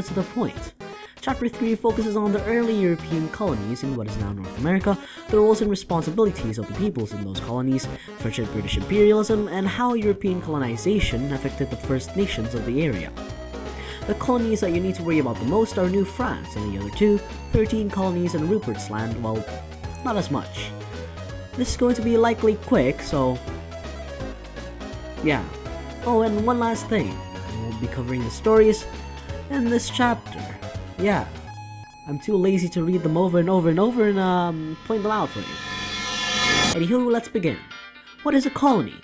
to the point. Chapter 3 focuses on the early European colonies in what is now North America, the roles and responsibilities of the peoples in those colonies, French and British imperialism, and how European colonization affected the First Nations of the area. The colonies that you need to worry about the most are New France and the other two, 13 colonies and Rupert's Land, well, not as much. This is going to be likely quick, so yeah. Oh, and one last thing, I will be covering the stories in this chapter. Yeah, I'm too lazy to read them over and over and over and point them out for you. Anyhoo, let's begin. What is a colony?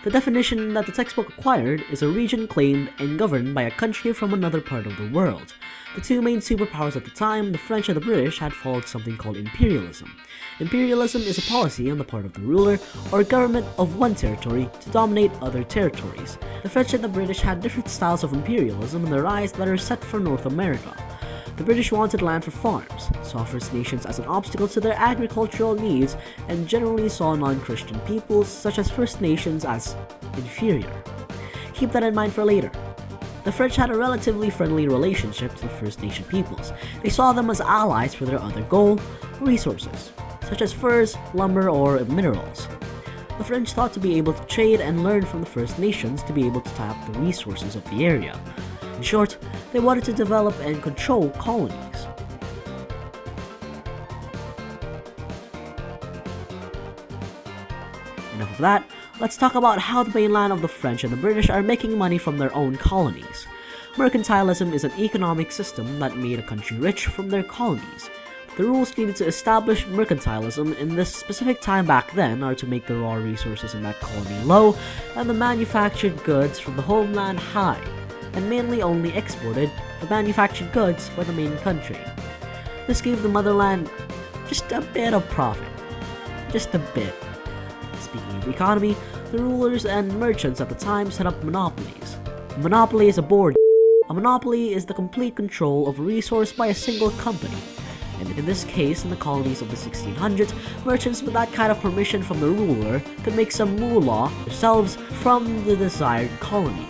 The definition that the textbook acquired is a region claimed and governed by a country from another part of the world. The two main superpowers at the time, the French and the British, had followed something called imperialism. Imperialism is a policy on the part of the ruler or government of one territory to dominate other territories. The French and the British had different styles of imperialism in their eyes that are set for North America. The British wanted land for farms, saw First Nations as an obstacle to their agricultural needs, and generally saw non-Christian peoples such as First Nations as inferior. Keep that in mind for later. The French had a relatively friendly relationship to the First Nation peoples. They saw them as allies for their other goal, resources, such as furs, lumber, or minerals. The French thought to be able to trade and learn from the First Nations to be able to tap the resources of the area. In short, they wanted to develop and control colonies. Enough of that, let's talk about how the mainland of the French and the British are making money from their own colonies. Mercantilism is an economic system that made a country rich from their colonies. The rules needed to establish mercantilism in this specific time back then are to make the raw resources in that colony low and the manufactured goods from the homeland high, and mainly only exported the manufactured goods for the main country. This gave the motherland just a bit of profit. Just a bit. Speaking of economy, the rulers and merchants at the time set up monopolies. A monopoly is a board. A monopoly is the complete control of a resource by a single company. And in this case, in the colonies of the 1600s, merchants with that kind of permission from the ruler could make some moolah themselves from the desired colony.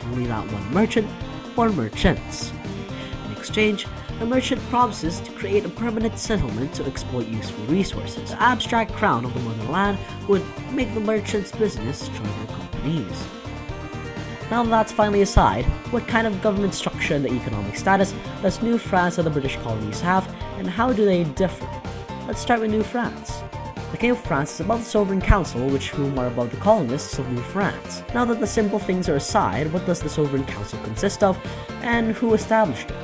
Only that one merchant or merchants. In exchange, the merchant promises to create a permanent settlement to exploit useful resources. The abstract crown of the motherland would make the merchant's business charter companies. Now that that's finally aside, what kind of government structure and the economic status does New France and the British colonies have, and how do they differ? Let's start with New France. The King of France is above the Sovereign Council, which whom are above the colonists of New France. Now that the simple things are aside, what does the Sovereign Council consist of, and who established it?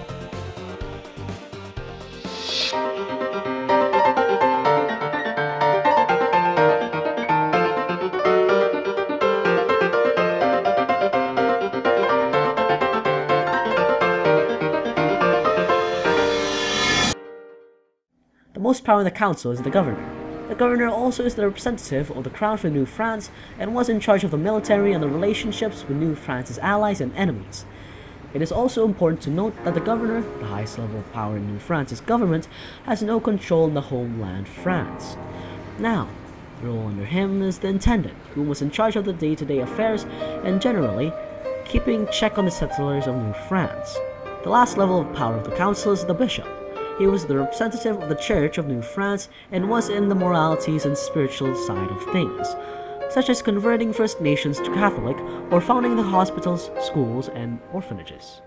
The most power in the council is the governor. The governor also is the representative of the crown for New France and was in charge of the military and the relationships with New France's allies and enemies. It is also important to note that the governor, the highest level of power in New France's government, has no control in the homeland France. Now, the role under him is the intendant, who was in charge of the day-to-day affairs and generally keeping check on the settlers of New France. The last level of power of the council is the bishop. He was the representative of the Church of New France and was in the moralities and spiritual side of things, such as converting First Nations to Catholic or founding the hospitals, schools, and orphanages.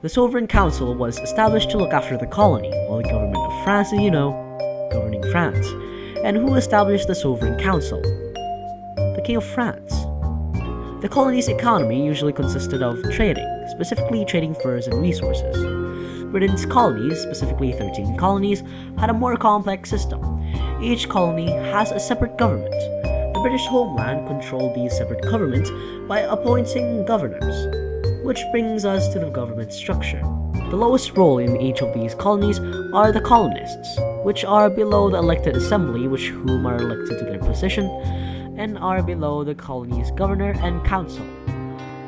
The Sovereign Council was established to look after the colony, while the government of France is, governing France. And who established the Sovereign Council? The King of France. The colony's economy usually consisted of trading, specifically trading furs and resources. Britain's colonies, specifically 13 colonies, had a more complex system. Each colony has a separate government. The British homeland controlled these separate governments by appointing governors, which brings us to the government structure. The lowest role in each of these colonies are the colonists, which are below the elected assembly, whom are elected to their position, and are below the colony's governor and council.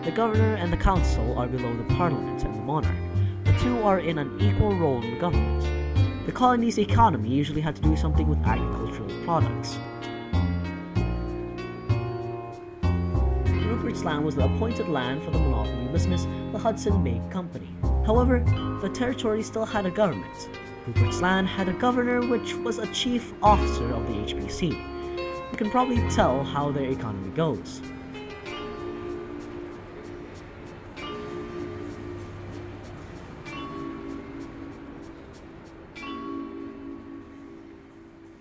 The governor and the council are below the parliament and the monarch. The two are in an equal role in the government. The colony's economy usually had to do something with agricultural products. Rupert's Land was the appointed land for the monopoly business, the Hudson Bay Company. However, the territory still had a government. Rupert's Land had a governor which was a chief officer of the HBC. You can probably tell how their economy goes.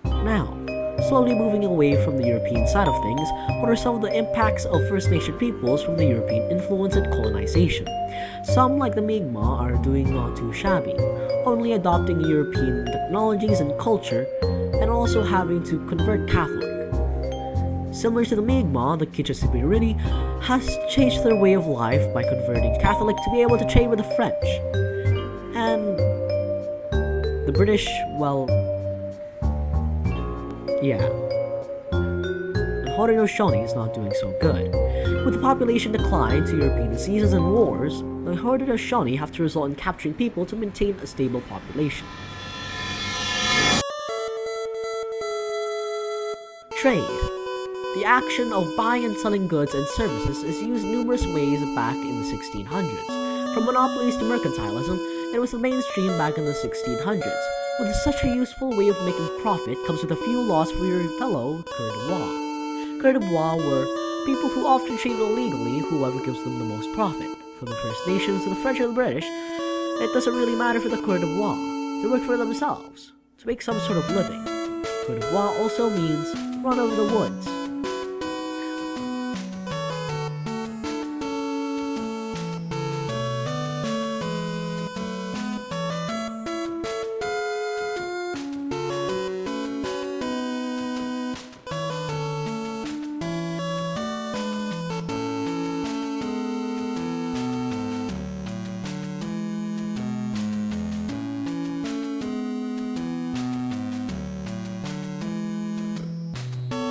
Now, slowly moving away from the European side of things, what are some of the impacts of First Nation peoples from the European influence and colonization? Some, like the Mi'kmaq, are doing not too shabby, only adopting European technologies and culture, and also having to convert Catholic. Similar to the Mi'kmaq, the Kichisipirini has changed their way of life by converting Catholic to be able to trade with the French. And the British, well, yeah. And Haudenosaunee is not doing so good. With the population decline to European diseases and wars, the Haudenosaunee have to resort in capturing people to maintain a stable population. Trade. The action of buying and selling goods and services is used numerous ways back in the 1600s. From monopolies to mercantilism, it was the mainstream back in the 1600s. With such a useful way of making profit comes with a few laws for your fellow coeurs de bois. Coeurs de bois were people who often traded illegally, whoever gives them the most profit. From the First Nations to the French or the British, it doesn't really matter for the coeurs de bois. They work for themselves, to make some sort of living. Coeurs de bois also means run over the woods.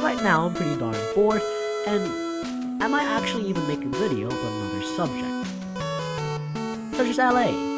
Right now, I'm pretty darn bored, and I might actually even make a video about another subject, such as LA.